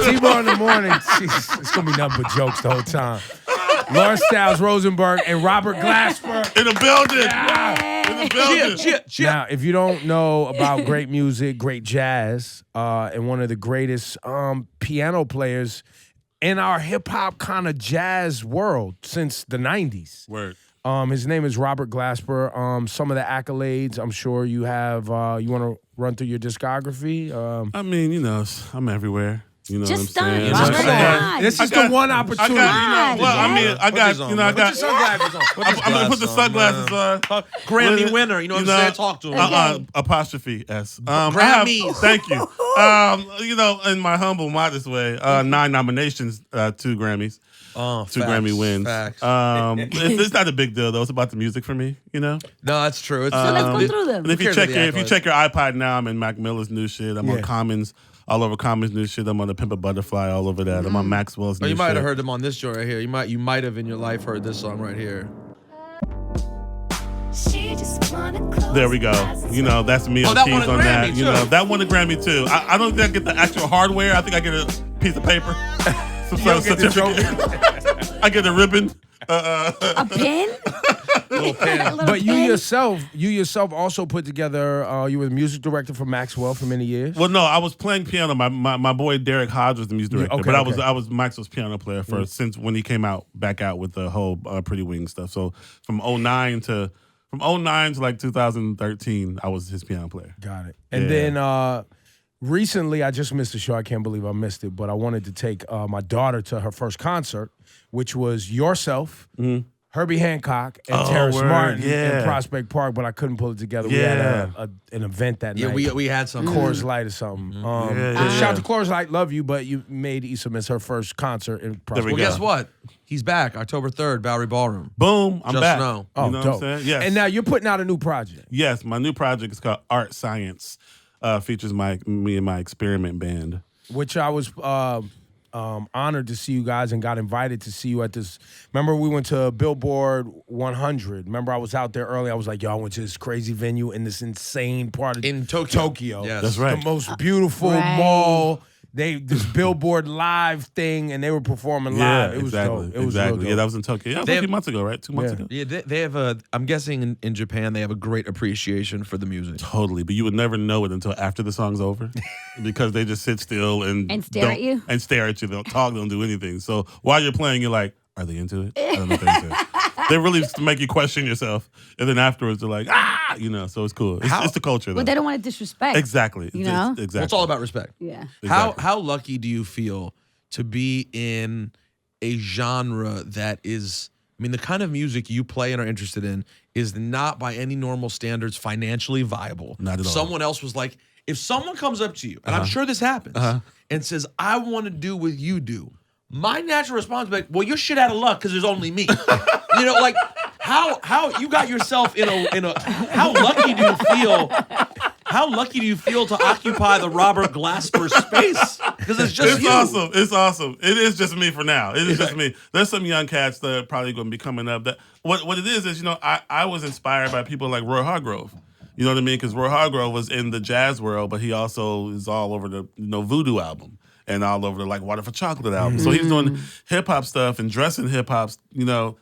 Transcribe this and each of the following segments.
T-Bar in the morning. Jeez, it's gonna be nothing but jokes the whole time. Lawrence Styles Rosenberg and Robert Glasper in the building. Yeah. In the building. Now, if you don't know about great music, great jazz, and one of the greatest piano players in our hip hop kind of jazz world since the 90s. Word. His name is Robert Glasper. Some of the accolades, I'm sure you have. You want to run through your discography? I mean, you know, I'm everywhere. You know Just what I'm saying? start, Robert. This is the one opportunity. I got sunglasses on. I'm gonna put the sunglasses on. Grammy winner. You know what I'm saying? Talk to him. Apostrophe S. Grammys. Thank you. You know, in my humble, modest way, 9 nominations, 2 Grammys. Oh, 2 Grammy wins. Facts. It's not a big deal though. It's about the music for me, you know. No, that's true. So let's go through them. And if you check your iPod now, I'm in Mac Miller's new shit. I'm on Commons, all over Commons new shit. I'm on the Pimp a Butterfly, all over that. I'm on Maxwell's new shit. You might have heard them on this joint right here. You might have in your life heard this song right here. There we go. You know, that's me on keys on that. You know, that won a Grammy too. I don't think I get the actual hardware. I think I get a piece of paper. Some sort of certificate. I get a ribbon. A pin? Little pin. But you yourself also put together. You were the music director for Maxwell for many years. Well, no, I was playing piano. My boy Derek Hodge was the music director, but I was Maxwell's piano player for since when he came back out with the whole Pretty Wings stuff. So from 09 to like 2013, I was his piano player. Got it. And then recently, I just missed the show. I can't believe I missed it, but I wanted to take my daughter to her first concert, which was yourself, Herbie Hancock, and Terrace Martin in Prospect Park, but I couldn't pull it together. We had an event that night. Yeah, we had some. Coors Light or something. Shout out to Coors Light, love you, but you made Issa miss her first concert in Prospect Well, guess what? He's back October 3rd, Bowery Ballroom. Boom, I'm back. Know. Oh, you know dope. what I'm saying? Yes. And now you're putting out a new project. Yes, my new project is called Art Science. Features me and my experiment band. Which I was honored to see you guys and got invited to see you at this. Remember we went to Billboard 100. Remember I was out there early. I was like, yo, I went to this crazy venue in this insane part of in Tokyo. Yes. That's right. The most beautiful mall. This Billboard live thing, and they were performing live. It was dope. It was real dope. Yeah, that was in Tokyo. Yeah, that was a few months ago, right? 2 months ago. Yeah, they have I'm guessing in Japan they have a great appreciation for the music. Totally, but you would never know it until after the song's over, because they just sit still and stare at you. And stare at you. They don't talk. They don't do anything. So while you're playing, you're like, are they into it? I don't know if they're into it. They really just make you question yourself, and then afterwards they're like, you know. So it's cool. It's the culture. But they don't want to disrespect. Exactly. You know? Exactly. Well, it's all about respect. Yeah. Exactly. How lucky do you feel to be in a genre that is, I mean, the kind of music you play and are interested in is not by any normal standards financially viable. Not at all. Someone else was like, if someone comes up to you, and I'm sure this happens, and says, I want to do what you do, my natural response would be like, well, you're shit out of luck because there's only me. You know, like how you got yourself in a how lucky do you feel? How lucky do you feel to occupy the Robert Glasper space? Because it's just you. Awesome. It's awesome. It is just me for now. It is just me. There's some young cats that are probably going to be coming up. That what it is, you know, I was inspired by people like Roy Hargrove. You know what I mean? Because Roy Hargrove was in the jazz world, but he also is all over the Voodoo album. And all over the Water for Chocolate album. So he's doing hip hop stuff and dressing hip hop,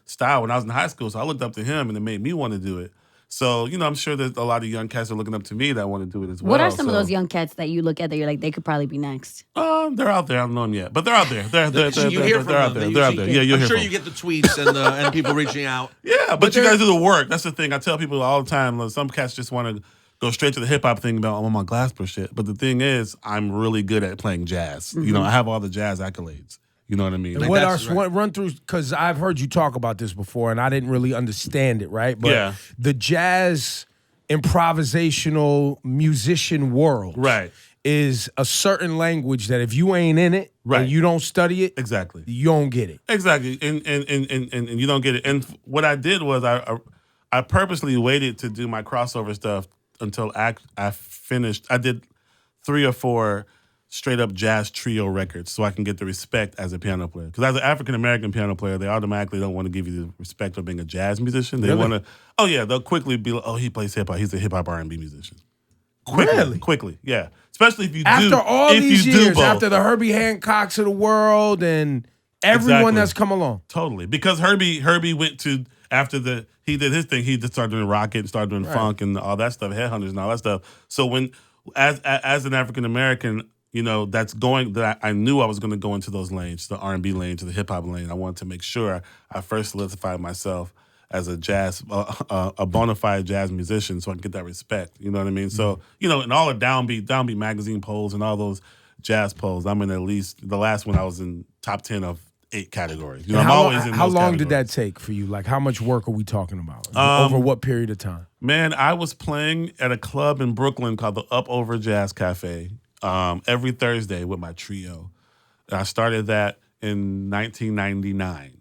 style when I was in high school. So I looked up to him and it made me want to do it. So, I'm sure that a lot of young cats are looking up to me that want to do it as well. What are some of those young cats that you look at that you're like, they could probably be next? They're out there. I don't know them yet. But they're out there. They're out there. They're out there. Yeah, you'll I'm hear sure from you get the tweets and people reaching out. Yeah, but you guys do the work. That's the thing. I tell people all the time, some cats just want to go straight to the hip hop thing about I'm on my Glasper shit. But the thing is, I'm really good at playing jazz. I have all the jazz accolades. You know what I mean? Run through, because I've heard you talk about this before and I didn't really understand it, right? But the jazz improvisational musician world is a certain language that if you ain't in it and you don't study it, you don't get it. Exactly. And you don't get it. And what I did was I purposely waited to do my crossover stuff until I finished. I did 3 or 4 straight up jazz trio records so I can get the respect as a piano player. Because as an African-American piano player, they automatically don't want to give you the respect of being a jazz musician. They want to, they'll quickly be like, oh, he plays hip-hop. He's a hip-hop R&B musician. Quickly, yeah. Especially if you after all these years, both. after the Herbie Hancocks of the world and everyone that's come along. Totally, because Herbie went to he did his thing. He just started doing rocket and started doing funk and all that stuff, Headhunters and all that stuff. So when as an African American, I knew I was going to go into those lanes, the R&B lane, to the hip hop lane. I wanted to make sure I first solidified myself as a a bona fide jazz musician, so I can get that respect. You know what I mean? So in all the downbeat magazine polls and all those jazz polls, I'm in at least the last one I was in top 10 of 8 categories. I'm always in. How those long categories. did that take for you? Like, how much work are we talking about? Over what period of time? Man, I was playing at a club in Brooklyn called the Up Over Jazz Cafe every Thursday with my trio. And I started that in 1999.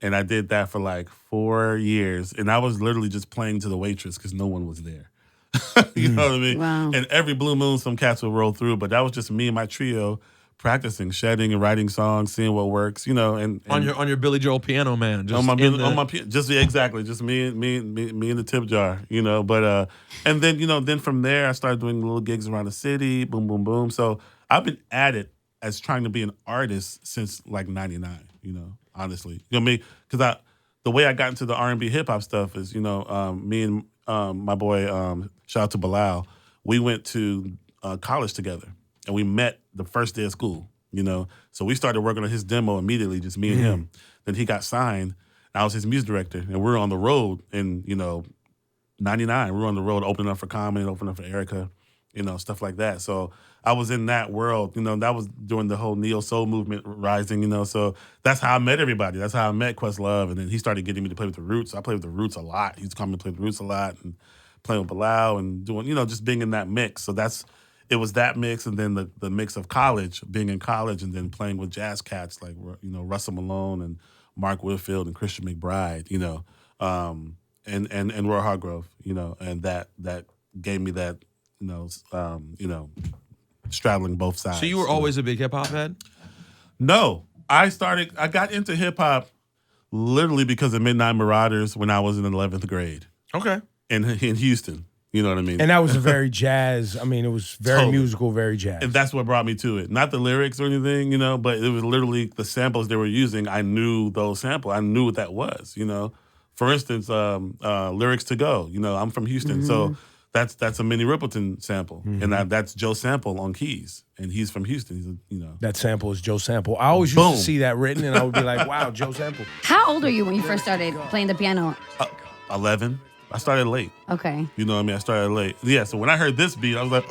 And I did that for like 4 years. And I was literally just playing to the waitress because no one was there. You know what I mean? Wow. And every blue moon, some cats would roll through. But that was just me and my trio practicing, shedding and writing songs, seeing what works, and on your Billy Joel Piano Man. Just on my just exactly. Just me and the tip jar, But and then from there I started doing little gigs around the city, boom, boom, boom. So I've been at it as trying to be an artist since like '99, honestly. You know what I mean? Because the way I got into the R&B hip hop stuff is, me and my boy, shout out to Bilal, we went to college together and we met the first day of school, So we started working on his demo immediately, just me and him. Then he got signed. I was his music director, and we were on the road in, '99. We were on the road opening up for Common, opening up for Erica, stuff like that. So I was in that world, that was during the whole neo soul movement rising, so that's how I met everybody. That's how I met Questlove, and then he started getting me to play with the Roots. I played with the Roots a lot. He used to come and play with the Roots a lot, and playing with Bilal and doing, just being in that mix. So it was that mix, and then the mix of college, being in college, and then playing with jazz cats like Russell Malone and Mark Whitfield and Christian McBride, and Roy Hargrove, and that gave me that, straddling both sides. So you were always a big hip hop head? No, I got into hip hop literally because of Midnight Marauders when I was in 11th grade. Okay. In Houston. You know what I mean? And that was a very jazz. I mean, it was very musical, very jazz. And that's what brought me to it. Not the lyrics or anything, but it was literally the samples they were using. I knew those samples. I knew what that was, For instance, Lyrics to Go. I'm from Houston, so that's a Minnie Riperton sample. And that's Joe Sample on keys. And he's from Houston. That sample is Joe Sample. I always used to see that written, and I would be like, wow, Joe Sample. How old are you when you first started playing the piano? 11. I started late. Okay. You know what I mean? I started late. Yeah, so when I heard this beat, I was like,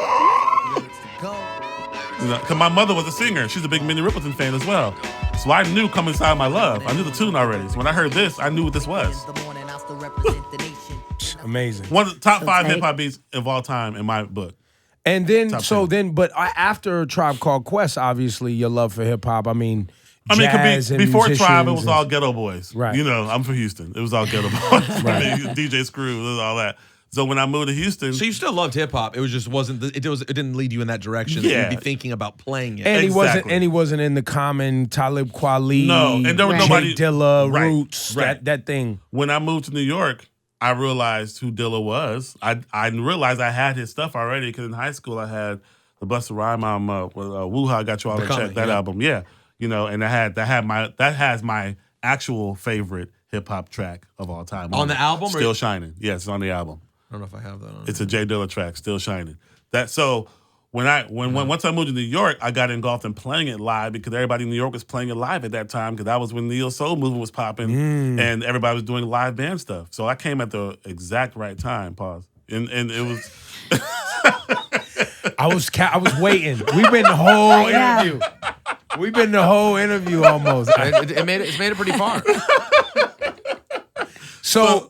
because my mother was a singer. She's a big Minnie Riperton fan as well. So I knew Come Inside My Love. I knew the tune already. So when I heard this, I knew what this was. Amazing. One of the top 5 hip-hop beats of all time in my book. And then, but after Tribe Called Quest, obviously, your love for hip-hop, before Tribe, it was all Ghetto Boys. Right. I'm from Houston. It was all Ghetto Boys. Right. DJ Screw, it was all that. So when I moved to Houston, so you still loved hip hop. It was just it didn't lead you in that direction. Yeah. That you'd be thinking about playing it. And he wasn't in the Common, Talib Kweli. No, and there was nobody. J Dilla, Roots, that thing. When I moved to New York, I realized who Dilla was. I realized I had his stuff already because in high school I had the Busta Rhymes, Woo-Ha Got You All in Check, that album. Yeah. And that has my actual favorite hip hop track of all time. On the album? Still Shining. Yes, it's on the album. I don't know if I have that on. It's a J Dilla track, Still Shining. Once I moved to New York, I got engulfed in playing it live because everybody in New York was playing it live at that time because that was when neo soul movement was popping and everybody was doing live band stuff. So I came at the exact right time. Pause. And it was. I was waiting. We've been the whole interview. We've been the whole interview almost. It's made it pretty far. So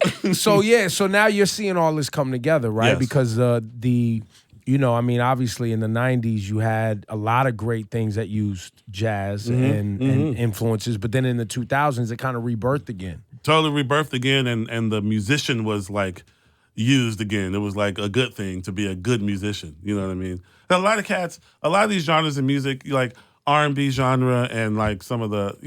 now you're seeing all this come together, right? Yes. Because obviously in the 90s you had a lot of great things that used jazz and influences, but then in the 2000s it kind of rebirthed again. Totally rebirthed again, and the musician was like used again. It was like a good thing to be a good musician. You know what I mean? A lot of these genres of music, like R&B genre and like some of the,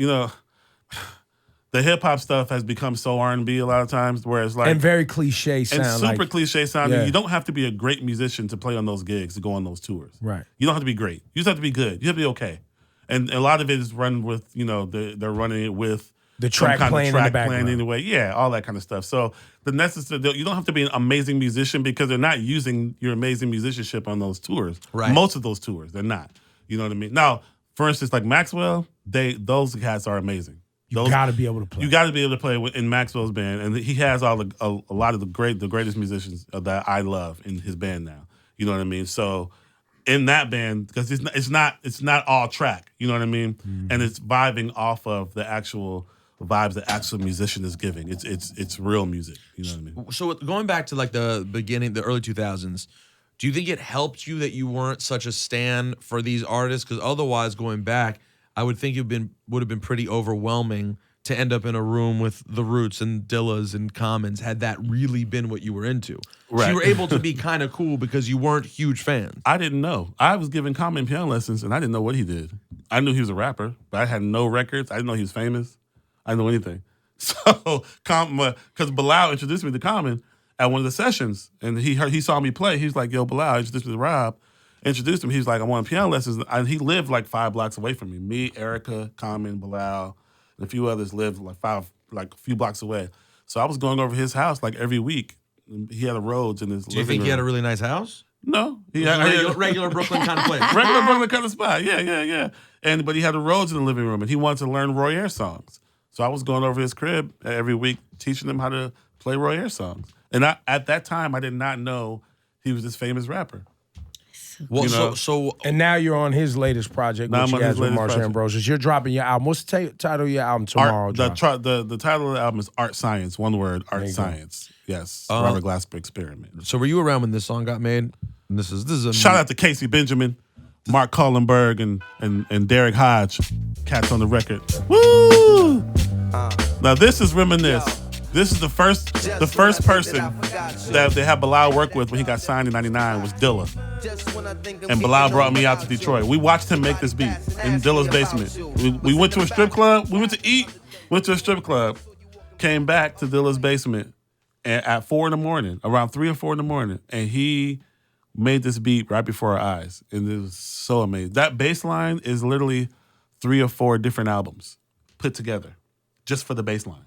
the hip hop stuff has become so R&B a lot of times, where it's like and very cliche sound, and super cliche sounding. Yeah. You don't have to be a great musician to play on those gigs, to go on those tours. Right. You don't have to be great. You just have to be good. You have to be okay. And a lot of it is run with, they're running it with the track playing in the background. Anyway. Yeah, all that kind of stuff. So you don't have to be an amazing musician because they're not using your amazing musicianship on those tours. Right. Most of those tours, they're not. You know what I mean? Now, for instance, like Maxwell, those cats are amazing. You got to be able to play. You got to be able to play in Maxwell's band, and he has a lot of the greatest musicians that I love in his band now. You know what I mean? So in that band, because it's not all track. You know what I mean? Mm-hmm. And it's vibing off of the actual vibes the actual musician is giving. It's real music. You know what I mean? So going back to like the beginning, the early 2000s, do you think it helped you that you weren't such a stan for these artists? Because otherwise, going back, I would think would have been pretty overwhelming to end up in a room with the Roots and Dillas and Commons had that really been what you were into. Right. So you were able to be kind of cool because you weren't huge fans. I didn't know. I was giving Common piano lessons, and I didn't know what he did. I knew he was a rapper, but I had no records. I didn't know he was famous. I didn't know anything. So, because Bilal introduced me to Common at one of the sessions, and he saw me play. He was like, "Yo, Bilal," introduced me to Rob. Introduced him. He was like, "I want piano lessons." And he lived like 5 blocks away from me. Me, Erica, Common, Bilal, and a few others lived like a few blocks away. So I was going over his house like every week. He had a Rhodes in his living room. Do you think he had a really nice house? No. He had a regular Brooklyn kind of place. Regular Brooklyn kind of spot. Yeah. But he had a Rhodes in the living room, and he wanted to learn Roy Ayers songs. So I was going over his crib every week, teaching him how to play Roy Ayers songs. And at that time, I did not know he was this famous rapper. Well, so and now you're on his latest project, which he has with Marsha Ambrosius. You're dropping your album. What's the title of your album tomorrow? The title of the album is Art Science. One word, Art Science. Yes, Robert Glasper Experiment. So were you around when this song got made? And this is a shout out to Casey Benjamin, Mark Cullenberg, and Derek Hodge, cats on the record. Woo! Now this is Reminisce. This is the first person that they had Bilal work with when he got signed in '99 was Dilla. And Bilal brought me out to Detroit. We watched him make this beat in Dilla's basement. We went to a strip club. We went to eat. Went to a strip club. Came back to Dilla's basement at 4 a.m, around 3 or 4 a.m, and he made this beat right before our eyes. And it was so amazing. That bass line is literally 3 or 4 different albums put together just for the bass line.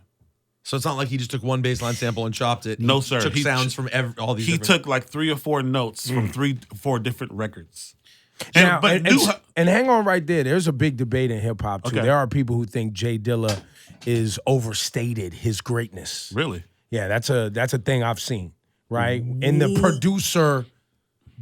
So it's not like he just took one bass line sample and chopped it. No, sir. Took sounds from all these. He took like 3 or 4 notes from 3 or 4 different records. And hang on right there. There's a big debate in hip hop too. Okay. There are people who think J Dilla is overstated his greatness. Really? Yeah, that's a thing I've seen, right? In the producer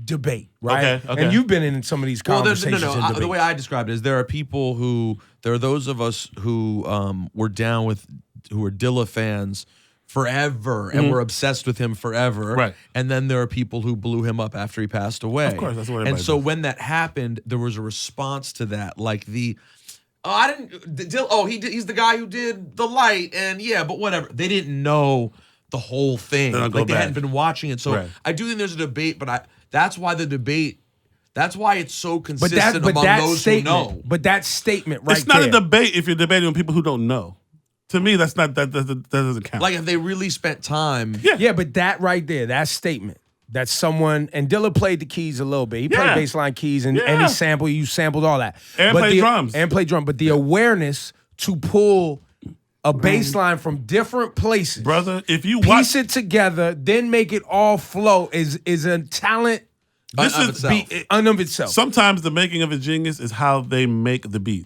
debate, right? Okay. And you've been in some of these conversations. No. The way I described it is there are those of us who were down with, who are Dilla fans forever and were obsessed with him forever. Right. And then there are people who blew him up after he passed away. Of course, that's what everybody And so does. when that happened, there was a response to that, like he's the guy who did The Light, and but whatever. They didn't know the whole thing. Like they hadn't been watching it. So I do think there's a debate, but that's why it's so consistent among those who know. But that statement right there. It's not a debate if you're debating with people who don't know. To me, that doesn't count. Like if they really spent time. Yeah, but that right there, that statement, that someone, and Dilla played the keys a little bit. He played bassline keys and he sampled all that. And played drums. And played drum. But the awareness to pull a bass line from different places. Brother, if you piece it together, then make it all flow is a talent of itself. Sometimes the making of a genius is how they make the beat.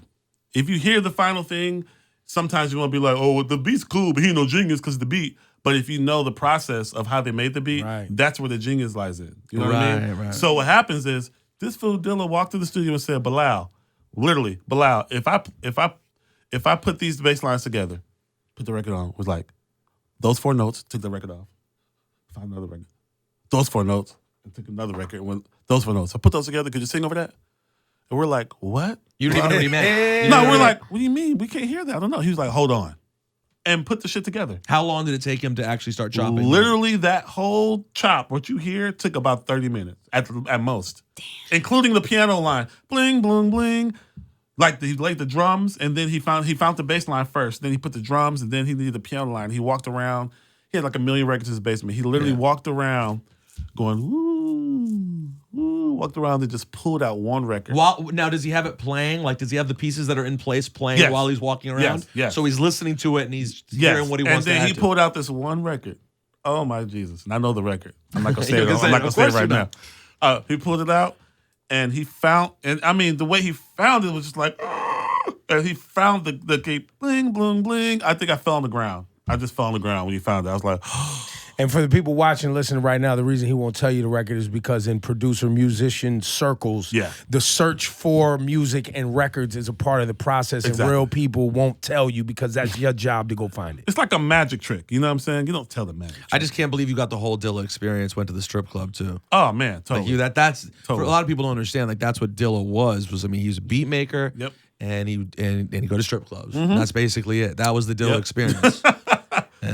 If you hear the final thing, sometimes you want to be like, oh, the beat's cool, but he ain't no genius because of the beat. But if you know the process of how they made the beat, that's where the genius lies in. You know what I mean? Right. So what happens is this fool Dilla walked to the studio and said, Bilal, if I put these bass lines together, put the record on, was like, those 4 notes, took the record off, found another record. Those 4 notes, and took another record, and those 4 notes. I put those together, could you sing over that? And we're like, what? You didn't even know what he meant. No, we're like, what do you mean? We can't hear that. I don't know. He was like, hold on. And put the shit together. How long did it take him to actually start chopping? Literally that whole chop, what you hear, took about 30 minutes at most. Damn. Including the piano line. Bling, bling, bling. Like he laid the drums, and then he found the bass line first. Then he put the drums, and then he did the piano line. He walked around. He had like 1 million records in his basement. He literally walked around, going woo, woo. Walked around and just pulled out one record. Now, does he have it playing? Like, does he have the pieces that are in place playing while he's walking around? Yes. So he's listening to it and he's hearing what he wants to add. And then he pulled out this one record. Oh my Jesus! And I know the record. I'm not gonna say it. I'm not gonna say it right now. He pulled it out. And he found, and I mean, the way he found it was just like, and he found the gate, bling, bling, bling. I think I fell on the ground. I just fell on the ground when he found it. I was like, And for the people watching, listening right now, the reason he won't tell you the record is because in producer-musician circles, the search for music and records is a part of the process, and real people won't tell you because that's your job to go find it. It's like a magic trick. You know what I'm saying? You don't tell the magic trick. I just can't believe you got the whole Dilla experience, went to the strip club, too. Oh, man, totally. Like that's for a lot of people don't understand, like, that's what Dilla was. I mean, he was a beat maker, and he'd go to strip clubs. That's basically it. That was the Dilla experience.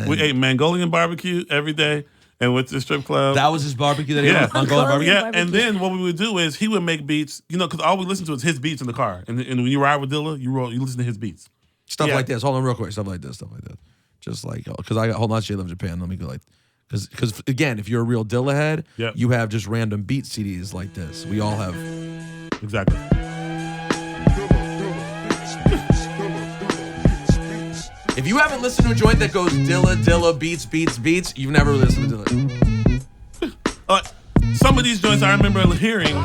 We ate Mongolian barbecue every day and went to the strip club. That was his barbecue that he had? Mongolian barbecue? Yeah, and then what we would do is he would make beats, you know, because all we listen to is his beats in the car. And when you ride with Dilla, you listen to his beats. Stuff like this. Hold on real quick. Stuff like this. Just like, because I got, hold on, Jay Live Japan. Let me go like, because again, if you're a real Dilla head, you have just random beat CDs like this. We all have. Exactly. If you haven't listened to a joint that goes Dilla, beats, you've never listened to Dilla. Some of these joints I remember hearing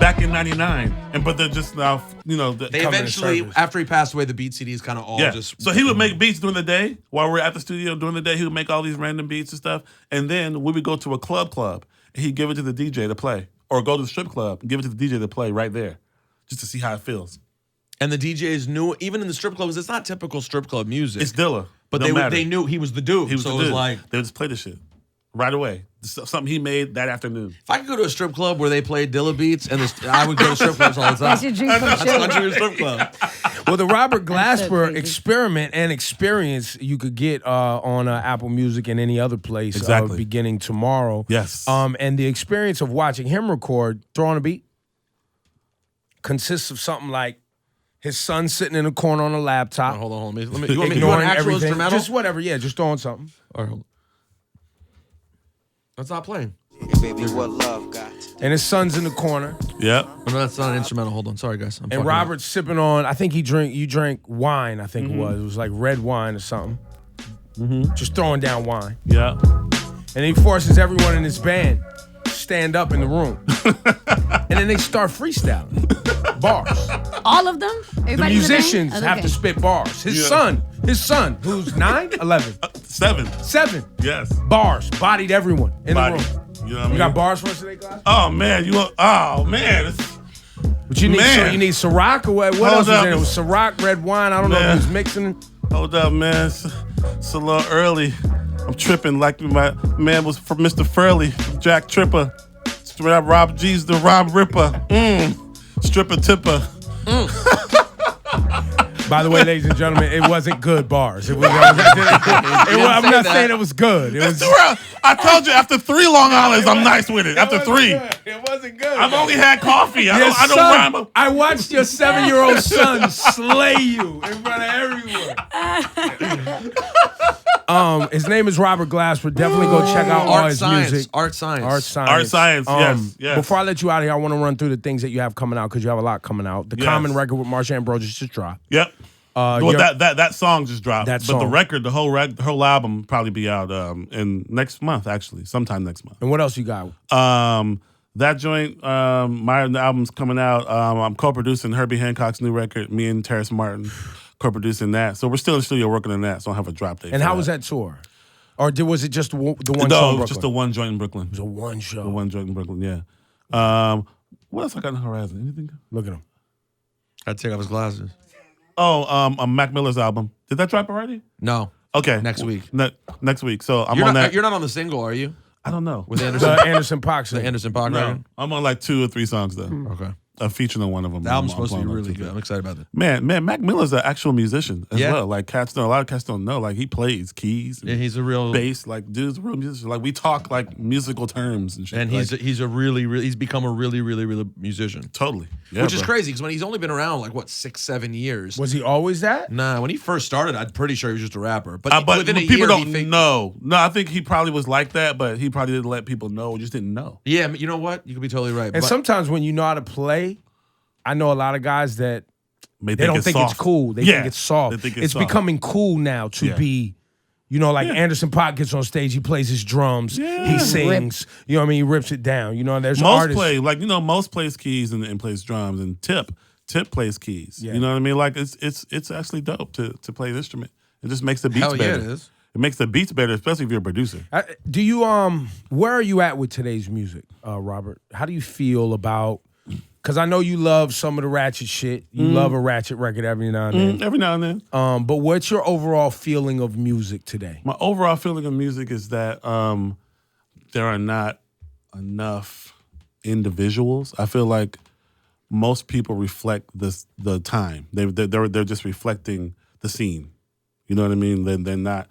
back in '99, but they're just now, you know. They eventually, after he passed away, the beat CDs kind of all just. So he would make beats during the day while we're at the studio. During the day, he would make all these random beats and stuff, and then we would go to a club, and he'd give it to the DJ to play, or go to the strip club and give it to the DJ to play right there, just to see how it feels. And the DJs knew, even in the strip clubs, it's not typical strip club music. It's Dilla. But they knew he was the dude. It was like, they would just play the shit right away. Something he made that afternoon. If I could go to a strip club where they played Dilla beats, and I would go to strip clubs all the time. That's your dream come true. That's a strip club. Well, the Robert Glasper experiment and experience you could get on Apple Music and any other place beginning tomorrow. Yes. And the experience of watching him record, throw on a beat, consists of something like his son sitting in a corner on a laptop. Hold on. Let me you want an actual instrumental? Just whatever, just throwing something. All right, hold on. That's not playing. Yeah, baby, what love got? And his son's in the corner. Yep. Oh, no, that's not an instrumental. Hold on. Sorry, guys. And Robert's sipping on, I think you drank wine, I think it was. It was like red wine or something. Just throwing down wine. Yeah. And he forces everyone in his band stand up in the room. And then they start freestyling. Bars. All of them? The musicians have to spit bars. His son, who's 9, 11? 7. Yes. Bars. Bodied everyone in the room. You know what I mean? You got bars for us today, guys? Oh, man. What you need? So you need Ciroc or what? What else was in it? It was Ciroc, red wine. I don't know if he was mixing. Hold up, man. It's a little early. I'm tripping like my man was from Mr. Furley, Jack Tripper. Rob G's the Rob Ripper. Stripper tipper. By the way, ladies and gentlemen, it wasn't good bars. I'm not saying it was good. It was. I told you, after 3 Long Islands, I'm nice with it. After 3. It wasn't good. I've only had coffee. I don't rhyme. I watched your 7-year-old son slay you in front of everyone. His name is Robert Glasper. Definitely go check out all his music. Art Science. Yes. Before I let you out of here, I want to run through the things that you have coming out because you have a lot coming out. The Common record with Marsha Ambrosius just dropped. Yep. That song just dropped. But the record, the whole album, probably be out in next month, actually, sometime next month. And what else you got? That joint, my album's coming out. I'm co-producing Herbie Hancock's new record. Me and Terrace Martin co-producing that. So we're still in the studio working on that. So I don't have a drop date. And how was that tour? Or was it just the one show in Brooklyn? No, it was just the one joint in Brooklyn. It was a one show. The one joint in Brooklyn, yeah. What else I got on the horizon? Anything? Look at him. Gotta take off his glasses. Oh, Mac Miller's album. Did that drop already? No. Okay. Next week. Next week. So I'm on that. You're not on the single, are you? I don't know. With Anderson? The Anderson .Paak. The Anderson .Paak. No. I'm on like 2 or 3 songs though. Okay. featuring on one of them. The album's supposed to be really good. I'm excited about that. Man, Mac Miller's an actual musician as well. Like a lot of cats don't know. Like he plays keys. Yeah, he's a real bass. Like dude's a real musician. Like we talk like musical terms and shit. And he's become a really musician. Totally. Yeah, which is crazy because when he's only been around like 6-7 years. Was he always that? Nah, when he first started, I'm pretty sure he was just a rapper. But within a people year, don't know. No, I think he probably was like that, but he probably didn't let people know. Just didn't know. Yeah, you know what? You could be totally right. And sometimes when you know how to play, I know a lot of guys that they don't think it's cool. They think it's soft. It's becoming cool now to be, like Anderson .Paak gets on stage, he plays his drums, he sings, you know what I mean? He rips it down. There's artists. Most plays keys and plays drums, and Tip plays keys. Yeah. You know what I mean? Like it's actually dope to play an instrument. It just makes the beats better. Yeah, it is. It makes the beats better, especially if you're a producer. Do you where are you at with today's music, Robert? How do you feel about? Because I know you love some of the ratchet shit. You love a ratchet record every now and then. Every now and then. But what's your overall feeling of music today? My overall feeling of music is that there are not enough individuals. I feel like most people reflect the time. They're just reflecting the scene. You know what I mean? They're not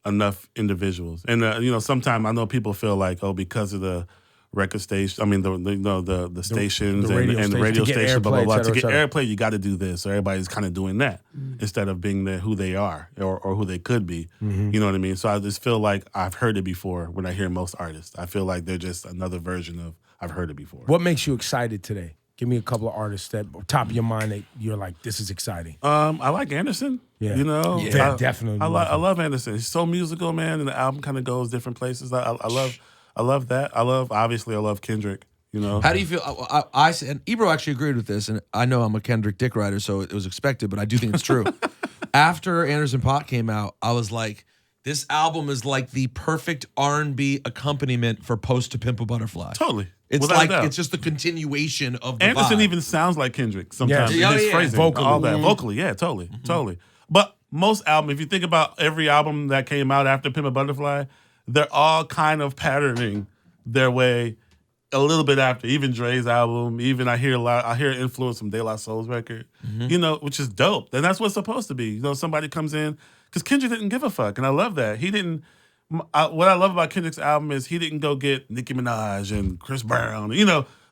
enough individuals. And sometimes I know people feel like, because of the record station, I mean the stations and the radio station, blah blah blah. To get airplay, you got to do this. So everybody's kind of doing that instead of being who they are or who they could be. You know what I mean? So I just feel like I've heard it before when I hear most artists. I feel like they're just another version of I've heard it before. What makes you excited today? Give me a couple of artists that top of your mind that you're like, this is exciting. I like Anderson. Yeah, definitely. I love Anderson. He's so musical, man, and the album kind of goes different places. I love that. I love Kendrick. How do you feel? I and Ebro actually agreed with this, and I know I'm a Kendrick dick rider, so it was expected, but I do think it's true. After Anderson .Paak came out, I was like, this album is like the perfect R&B accompaniment for Post to Pimp a Butterfly. Totally. It's like it's just the continuation of the Anderson vibe. even sounds like Kendrick sometimes. Yeah. In his phrasing, vocally. all that. Vocally, yeah, totally. But most albums, if you think about every album that came out after Pimp a Butterfly, they're all kind of patterning their way a little bit after. Even Dre's album, even I hear influence from De La Soul's record, which is dope. And that's what it's supposed to be. Somebody comes in, because Kendrick didn't give a fuck, and I love that. He didn't. What I love about Kendrick's album is he didn't go get Nicki Minaj and Chris Brown,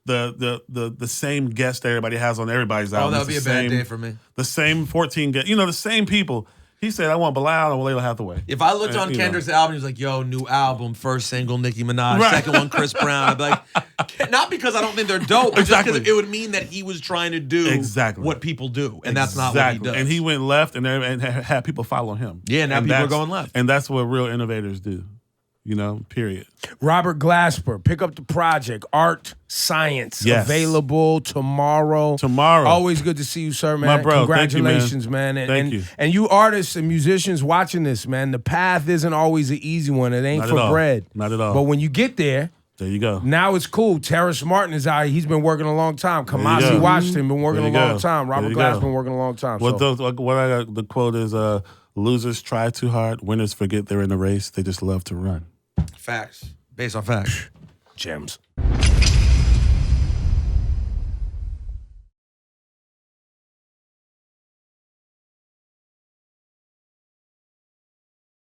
the same guest everybody has on everybody's album. That would be a bad day for me. The same 14 guests, the same people. He said, I want Bilal and Layla Hathaway. If I looked on Kendrick's album, he was like, yo, new album, first single, Nicki Minaj, second one, Chris Brown. I'd be like, not because I don't think they're dope, but just because it would mean that he was trying to do what people do, and that's not what he does. And he went left and had people follow him. Yeah, now people are going left. And that's what real innovators do. Period. Robert Glasper, pick up the project, Art Science, available tomorrow. Always good to see you, sir, man. My bro, congratulations, thank you, man. And, Thank you. And you artists and musicians watching this, man, the path isn't always an easy one. It ain't for bread. Not at all. But when you get there you go. Now it's cool. Terrence Martin is out. He's been working a long time. Kamasi Washington been working a long time. Robert Glass been working a long time. The quote is, losers try too hard. Winners forget they're in the race. They just love to run. Facts. Based on facts. Gems.